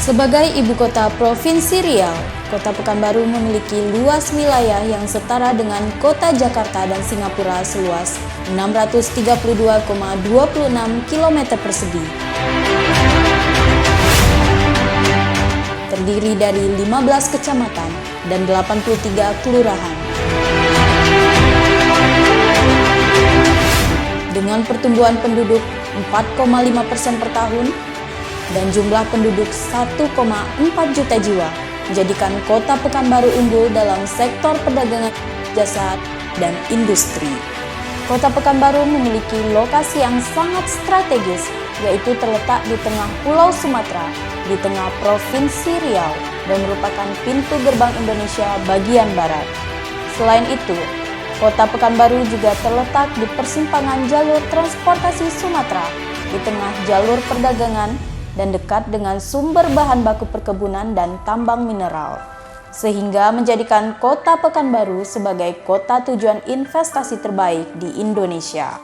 Sebagai ibu kota Provinsi Riau, Kota Pekanbaru memiliki luas wilayah yang setara dengan Kota Jakarta dan Singapura seluas 632,26 km persegi. Terdiri dari 15 kecamatan dan 83 kelurahan. Dengan pertumbuhan penduduk 4,5% per tahun dan jumlah penduduk 1,4 juta jiwa, menjadikan Kota Pekanbaru unggul dalam sektor perdagangan, jasa, dan industri. Kota Pekanbaru memiliki lokasi yang sangat strategis, yaitu terletak di tengah Pulau Sumatera, di tengah Provinsi Riau, dan merupakan pintu gerbang Indonesia bagian barat. Selain itu, Kota Pekanbaru juga terletak di persimpangan jalur transportasi Sumatera, di tengah jalur perdagangan, dan dekat dengan sumber bahan baku perkebunan dan tambang mineral, sehingga menjadikan Kota Pekanbaru sebagai kota tujuan investasi terbaik di Indonesia.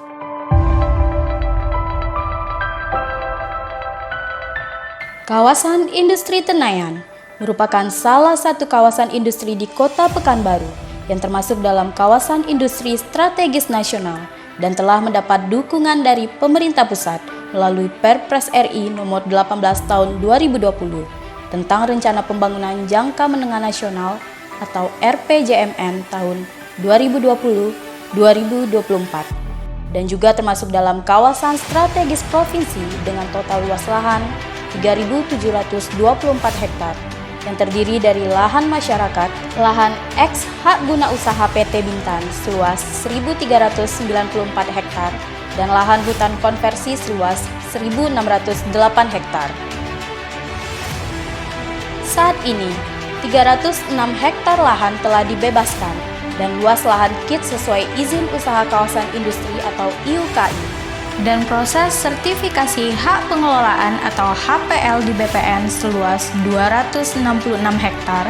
Kawasan Industri Tenayan merupakan salah satu kawasan industri di Kota Pekanbaru yang termasuk dalam kawasan industri strategis nasional dan telah mendapat dukungan dari pemerintah pusat melalui Perpres RI nomor 18 tahun 2020 tentang Rencana Pembangunan Jangka Menengah Nasional atau RPJMN tahun 2020-2024 dan juga termasuk dalam kawasan strategis provinsi dengan total luas lahan 3.724 hektar yang terdiri dari lahan masyarakat, lahan eks hak guna usaha PT Bintan seluas 1.394 hektar, dan lahan hutan konversi seluas 1.608 hektar. Saat ini, 306 hektar lahan telah dibebaskan dan luas lahan KIT sesuai izin usaha kawasan industri atau IUKI. Dan proses sertifikasi hak pengelolaan atau HPL di BPN seluas 266 hektar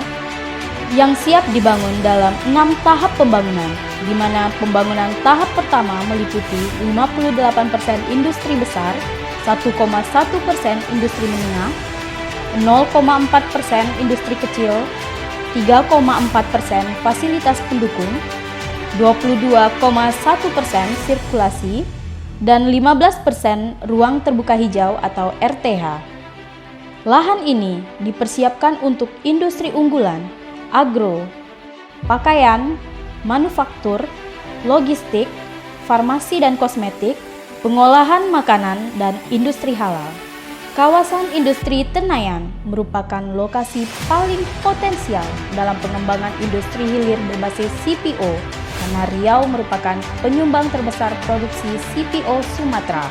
yang siap dibangun dalam 6 tahap pembangunan, di mana pembangunan tahap pertama meliputi 58% industri besar, 1,1% industri menengah, 0,4% industri kecil, 3,4% fasilitas pendukung, 22,1% sirkulasi, dan 15% ruang terbuka hijau atau RTH. Lahan ini dipersiapkan untuk industri unggulan, agro, pakaian, manufaktur, logistik, farmasi dan kosmetik, pengolahan makanan, dan industri halal. Kawasan industri Tenayan merupakan lokasi paling potensial dalam pengembangan industri hilir berbasis CPO karena Riau merupakan penyumbang terbesar produksi CPO Sumatera.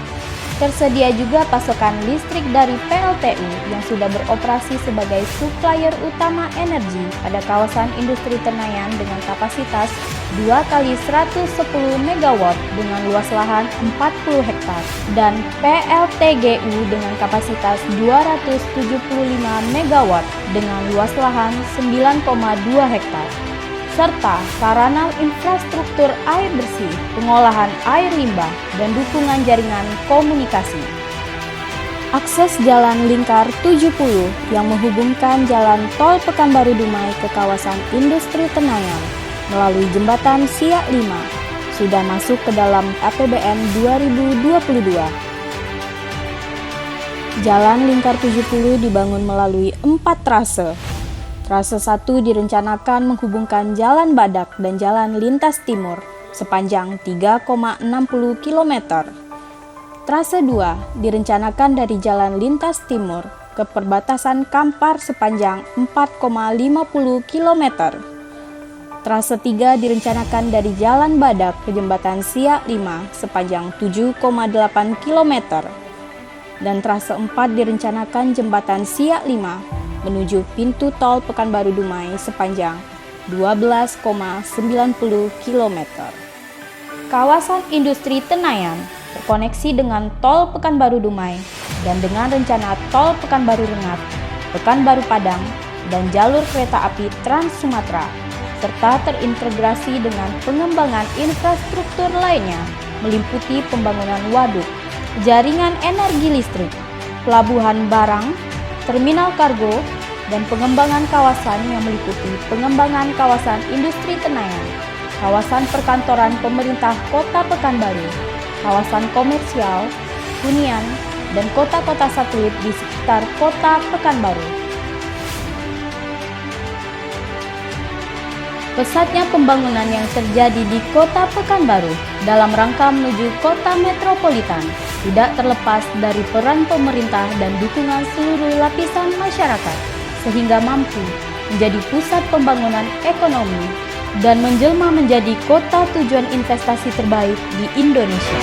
Tersedia juga pasokan listrik dari PLTU yang sudah beroperasi sebagai supplier utama energi pada kawasan industri Tenayan dengan kapasitas 2 kali 110 MW dengan luas lahan 40 hektar dan PLTGU dengan kapasitas 275 MW dengan luas lahan 9,2 hektar. Serta sarana infrastruktur air bersih, pengolahan air limbah, dan dukungan jaringan komunikasi. Akses Jalan Lingkar 70 yang menghubungkan Jalan Tol Pekanbaru Dumai ke kawasan industri Tenayan melalui jembatan Siak 5 sudah masuk ke dalam APBN 2022. Jalan Lingkar 70 dibangun melalui 4 trase. Trase 1 direncanakan menghubungkan Jalan Badak dan Jalan Lintas Timur sepanjang 3,60 km. Trase 2 direncanakan dari Jalan Lintas Timur ke perbatasan Kampar sepanjang 4,50 km. Trase 3 direncanakan dari Jalan Badak ke Jembatan Siak 5 sepanjang 7,8 km. Dan trase 4 direncanakan Jembatan Siak 5 menuju pintu tol Pekanbaru Dumai sepanjang 12,90 km. Kawasan industri Tenayan terkoneksi dengan tol Pekanbaru Dumai dan dengan rencana tol Pekanbaru Rengat, Pekanbaru Padang, dan jalur kereta api Trans Sumatera, serta terintegrasi dengan pengembangan infrastruktur lainnya meliputi pembangunan waduk, jaringan energi listrik, pelabuhan barang, terminal kargo, dan pengembangan kawasan yang meliputi pengembangan kawasan industri Tenayan, kawasan perkantoran pemerintah Kota Pekanbaru, kawasan komersial, hunian, dan kota-kota satelit di sekitar Kota Pekanbaru. Pesatnya pembangunan yang terjadi di Kota Pekanbaru dalam rangka menuju kota metropolitan tidak terlepas dari peran pemerintah dan dukungan seluruh lapisan masyarakat, sehingga mampu menjadi pusat pembangunan ekonomi dan menjelma menjadi kota tujuan investasi terbaik di Indonesia.